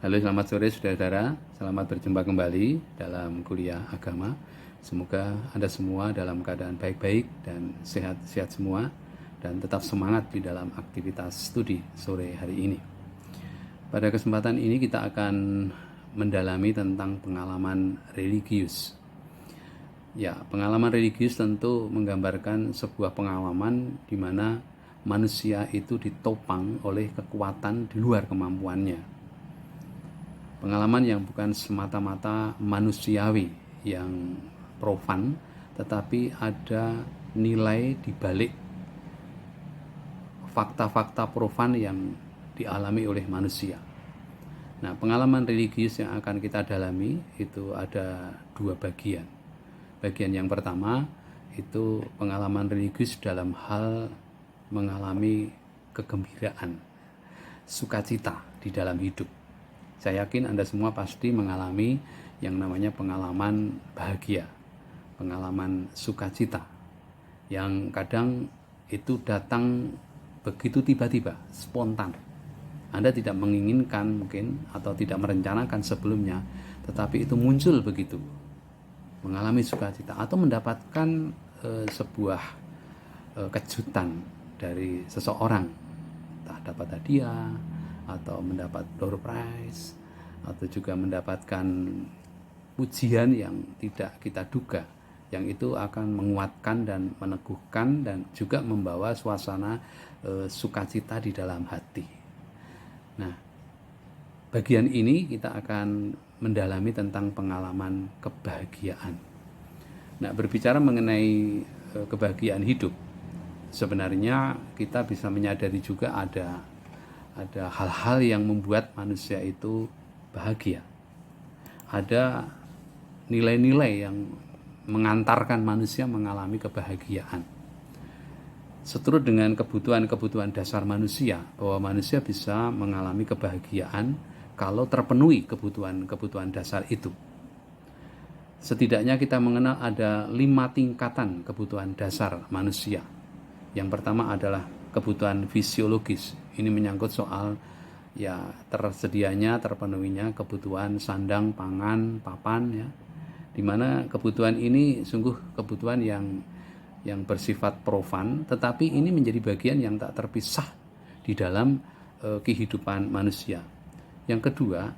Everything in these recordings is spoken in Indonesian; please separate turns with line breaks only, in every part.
Halo, selamat sore saudara-saudara. Selamat berjumpa kembali dalam kuliah agama. Semoga Anda semua dalam keadaan baik-baik dan sehat-sehat semua dan tetap semangat di dalam aktivitas studi sore hari ini. Pada kesempatan ini kita akan mendalami tentang pengalaman religius. Ya, pengalaman religius tentu menggambarkan sebuah pengalaman di mana manusia itu ditopang oleh kekuatan di luar kemampuannya. Pengalaman yang bukan semata-mata manusiawi, yang profan, tetapi ada nilai di balik fakta-fakta profan yang dialami oleh manusia. Nah, pengalaman religius yang akan kita dalami itu ada dua bagian. Bagian yang pertama itu pengalaman religius dalam hal mengalami kegembiraan, sukacita di dalam hidup. Saya yakin Anda semua pasti mengalami yang namanya pengalaman bahagia, pengalaman sukacita, yang kadang itu datang begitu tiba-tiba, spontan. Anda tidak menginginkan mungkin atau tidak merencanakan sebelumnya, tetapi itu muncul begitu, mengalami sukacita atau mendapatkan sebuah kejutan dari seseorang, entah dapat hadiah atau mendapat door prize atau juga mendapatkan pujian yang tidak kita duga, yang itu akan menguatkan dan meneguhkan dan juga membawa suasana sukacita di dalam hati. Nah, bagian ini kita akan mendalami tentang pengalaman kebahagiaan. Nah, berbicara mengenai kebahagiaan hidup, sebenarnya kita bisa menyadari juga ada hal-hal yang membuat manusia itu bahagia. Ada nilai-nilai yang mengantarkan manusia mengalami kebahagiaan. Seturut dengan kebutuhan-kebutuhan dasar manusia, bahwa manusia bisa mengalami kebahagiaan kalau terpenuhi kebutuhan-kebutuhan dasar itu. Setidaknya kita mengenal ada 5 tingkatan kebutuhan dasar manusia. Yang pertama adalah kebutuhan fisiologis. Ini menyangkut soal ya tersedianya, terpenuhinya kebutuhan sandang, pangan, papan, ya. Dimana kebutuhan ini sungguh kebutuhan yang bersifat profan, tetapi ini menjadi bagian yang tak terpisah di dalam kehidupan manusia. Yang kedua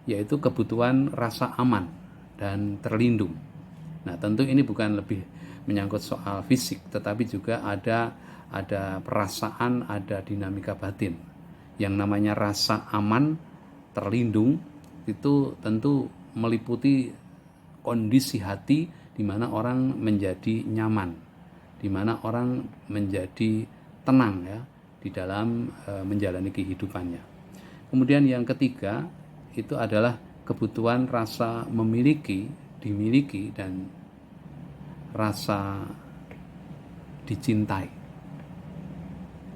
yaitu kebutuhan rasa aman dan terlindung. Nah, tentu ini bukan lebih menyangkut soal fisik, tetapi juga ada perasaan, ada dinamika batin. Yang namanya rasa aman, terlindung, itu tentu meliputi kondisi hati di mana orang menjadi nyaman, di mana orang menjadi tenang, ya, di dalam menjalani kehidupannya. Kemudian yang ketiga itu adalah kebutuhan rasa memiliki, dimiliki, dan rasa dicintai.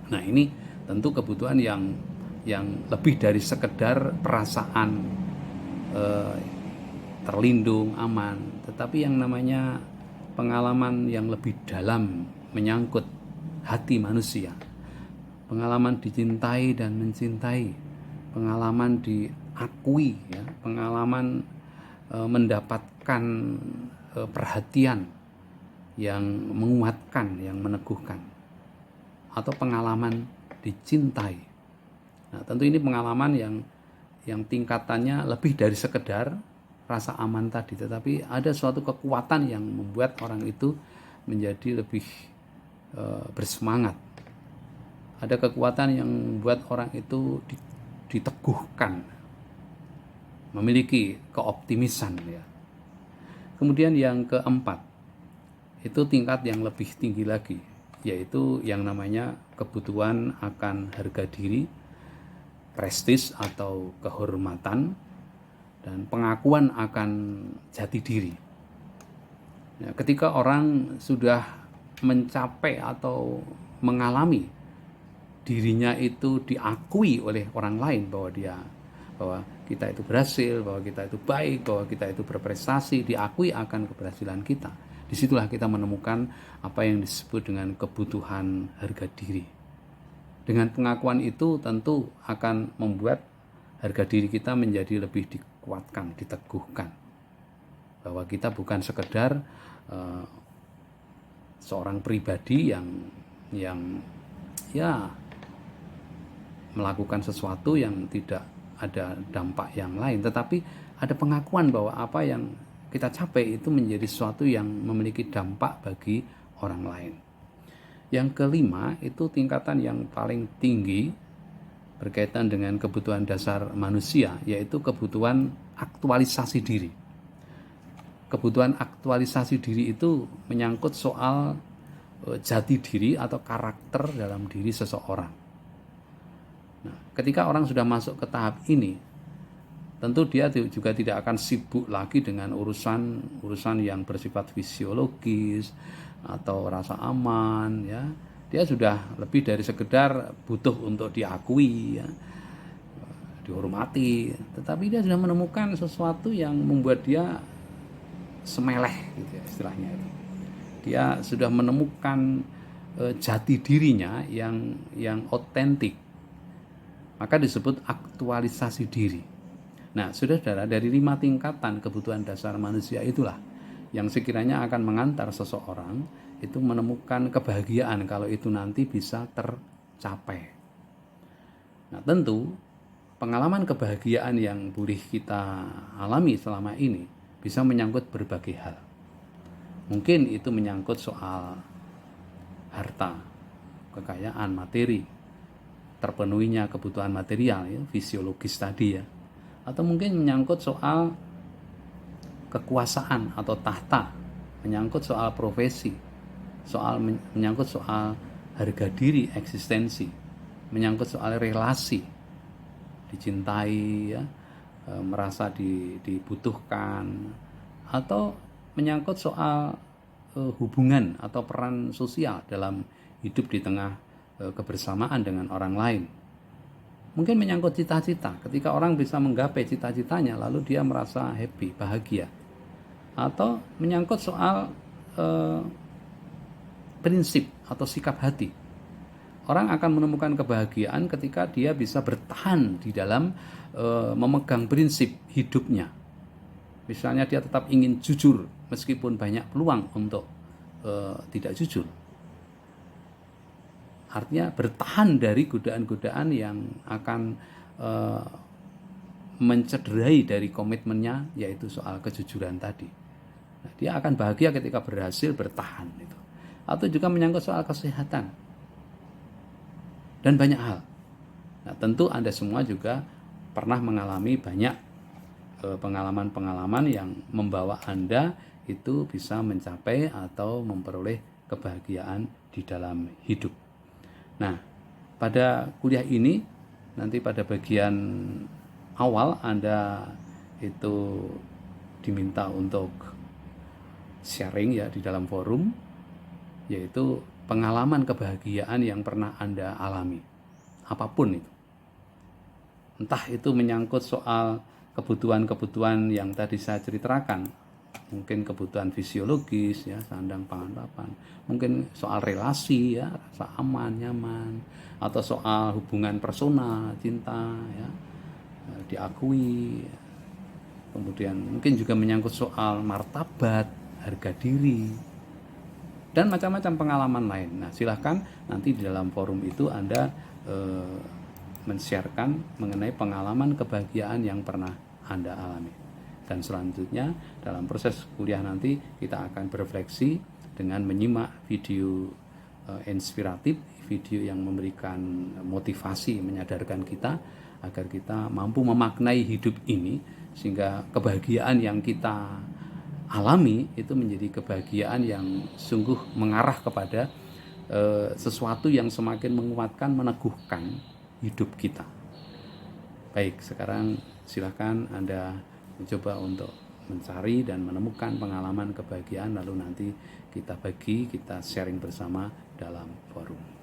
Nah, ini tentu kebutuhan yang lebih dari sekedar perasaan terlindung, aman, tetapi yang namanya pengalaman yang lebih dalam menyangkut hati manusia. Pengalaman dicintai dan mencintai, pengalaman diakui, ya, pengalaman mendapatkan perhatian yang menguatkan, yang meneguhkan, atau pengalaman dicintai. Nah, tentu ini pengalaman yang tingkatannya lebih dari sekedar rasa aman tadi, tetapi ada suatu kekuatan yang membuat orang itu menjadi lebih bersemangat. Ada kekuatan yang membuat orang itu diteguhkan, memiliki keoptimisan, ya. Kemudian yang keempat itu tingkat yang lebih tinggi lagi, yaitu yang namanya kebutuhan akan harga diri, prestis atau kehormatan, dan pengakuan akan jati diri. Ya, ketika orang sudah mencapai atau mengalami dirinya itu diakui oleh orang lain bahwa kita itu berhasil, bahwa kita itu baik, bahwa kita itu berprestasi, diakui akan keberhasilan kita. Disitulah kita menemukan apa yang disebut dengan kebutuhan harga diri. Dengan pengakuan itu tentu akan membuat harga diri kita menjadi lebih dikuatkan, diteguhkan, bahwa kita bukan sekedar seorang pribadi yang ya melakukan sesuatu yang tidak ada dampak yang lain, tetapi ada pengakuan bahwa apa yang kita capai itu menjadi sesuatu yang memiliki dampak bagi orang lain. Yang kelima itu tingkatan yang paling tinggi berkaitan dengan kebutuhan dasar manusia, yaitu kebutuhan aktualisasi diri. Kebutuhan aktualisasi diri itu menyangkut soal jati diri atau karakter dalam diri seseorang. Nah, ketika orang sudah masuk ke tahap ini, tentu dia juga tidak akan sibuk lagi dengan urusan yang bersifat fisiologis atau rasa aman, ya. Dia sudah lebih dari sekedar butuh untuk diakui, ya, dihormati, tetapi dia sudah menemukan sesuatu yang membuat dia semeleh, gitu ya, istilahnya itu. Dia sudah menemukan jati dirinya yang otentik, maka disebut aktualisasi diri. Nah, saudara-saudara, dari 5 tingkatan kebutuhan dasar manusia itulah yang sekiranya akan mengantar seseorang itu menemukan kebahagiaan kalau itu nanti bisa tercapai. Nah, tentu pengalaman kebahagiaan yang boleh kita alami selama ini bisa menyangkut berbagai hal. Mungkin itu menyangkut soal harta, kekayaan, materi, terpenuhinya kebutuhan material, ya, fisiologis tadi, ya. Atau mungkin menyangkut soal kekuasaan atau tahta, menyangkut soal profesi, menyangkut soal harga diri, eksistensi, menyangkut soal relasi, dicintai, ya, merasa dibutuhkan, atau menyangkut soal hubungan atau peran sosial dalam hidup di tengah kebersamaan dengan orang lain. Mungkin menyangkut cita-cita, ketika orang bisa menggapai cita-citanya lalu dia merasa happy, bahagia. Atau menyangkut soal prinsip atau sikap hati. Orang akan menemukan kebahagiaan ketika dia bisa bertahan di dalam memegang prinsip hidupnya. Misalnya dia tetap ingin jujur meskipun banyak peluang untuk tidak jujur. Artinya bertahan dari godaan-godaan yang akan mencederai dari komitmennya, yaitu soal kejujuran tadi. Nah, dia akan bahagia ketika berhasil bertahan itu. Atau juga menyangkut soal kesehatan dan banyak hal. Nah, tentu Anda semua juga pernah mengalami banyak pengalaman-pengalaman yang membawa Anda itu bisa mencapai atau memperoleh kebahagiaan di dalam hidup. Nah, pada kuliah ini nanti pada bagian awal Anda itu diminta untuk sharing, ya, di dalam forum, yaitu pengalaman kebahagiaan yang pernah Anda alami, apapun itu. Entah itu menyangkut soal kebutuhan-kebutuhan yang tadi saya ceritakan, mungkin kebutuhan fisiologis, ya, sandang pangan papan, mungkin soal relasi, ya, rasa aman, nyaman, atau soal hubungan personal, cinta, ya, diakui. Kemudian mungkin juga menyangkut soal martabat, harga diri, dan macam-macam pengalaman lain. Nah, silahkan nanti di dalam forum itu Anda men-sharekan mengenai pengalaman kebahagiaan yang pernah Anda alami. Dan selanjutnya dalam proses kuliah nanti kita akan berefleksi dengan menyimak video inspiratif, video yang memberikan motivasi, menyadarkan kita agar kita mampu memaknai hidup ini, sehingga kebahagiaan yang kita alami itu menjadi kebahagiaan yang sungguh mengarah kepada sesuatu yang semakin menguatkan, meneguhkan hidup kita. Baik, sekarang silakan Anda mencoba untuk mencari dan menemukan pengalaman kebahagiaan, lalu nanti kita bagi, kita sharing bersama dalam forum.